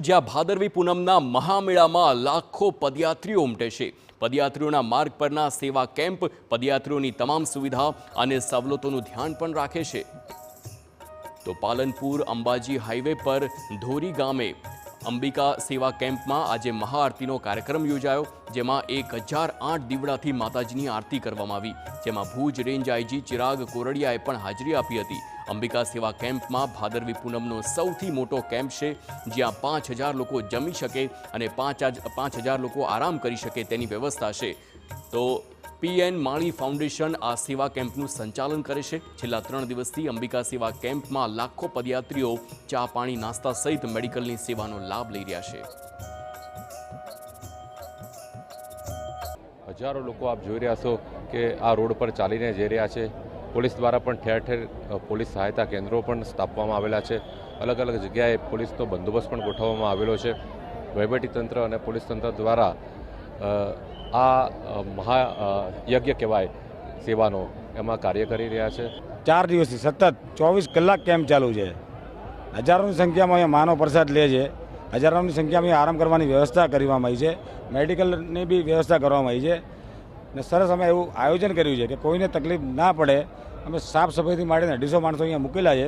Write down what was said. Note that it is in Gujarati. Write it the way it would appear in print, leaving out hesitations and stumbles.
છું, જ્યાં ભાદરવી પૂનમના મહામેળામાં લાખો પદયાત્રીઓ ઉમટે છે। પદયાત્રીઓના માર્ગ પરના સેવા કેમ્પ પદયાત્રીઓની તમામ સુવિધા અને સવલતોનું ધ્યાન પણ રાખે છે। તો પાલનપુર અંબાજી હાઈવે પર ધોરી ગામે અંબિકા સેવા કેમ્પમાં આજે મહાઆરતીનો કાર્યક્રમ યોજાયો, જેમાં 1008 દીવડાથી માતાજીની આરતી કરવામાં આવી, જેમાં ભુજ રેન્જ આઈજી ચિરાગ કોરડિયાએ પણ હાજરી આપી હતી। અંબિકા સેવા કેમ્પમાં ભાદરવી પૂનમનો સૌથી મોટો કેમ્પ છે, જ્યાં 5000 લોકો જમી શકે અને 5000 લોકો આરામ કરી શકે તેની વ્યવસ્થા છે। તો પીએન માળી ફાઉન્ડેશન આ સેવા કેમ્પનું સંચાલન કરે છે। છેલ્લા 3 દિવસથી અંબિકા સેવા કેમ્પમાં લાખો પદયાત્રીઓ ચા પાણી નાસ્તા સહિત મેડિકલની સેવાનો લાભ લઈ રહ્યા છે। હજારો લોકો આપ જોઈ રહ્યા છો કે આ રોડ પર ચાલીને જઈ રહ્યા છે। પોલીસ દ્વારા પણ ઠેર ઠેર પોલીસ સહાયતા કેન્દ્રો પણ સ્થાપવામાં આવેલા છે। અલગ અલગ જગ્યાએ પોલીસનો બંદોબસ્ત પણ ગોઠવવામાં આવેલો છે। વહીવટીતંત્ર અને પોલીસ તંત્ર દ્વારા આ મહાયજ્ઞ કહેવાય સેવાનો એમાં કાર્ય કરી રહ્યા છે। 4 દિવસથી સતત 24 કલાક કેમ્પ ચાલુ છે। હજારોની સંખ્યામાં અહીંયા માનવ પ્રસાદ લે છે। હજારોની સંખ્યામાં આરામ કરવાની વ્યવસ્થા કરવામાં આવી છે। મેડિકલની બી વ્યવસ્થા કરવામાં આવી છે ને સરસ અમે એવું આયોજન કર્યું છે કે કોઈને તકલીફ ના પડે। અમે સાફ સફાઈથી માંડીને 250 માણસો અહીંયા મૂકેલા છે।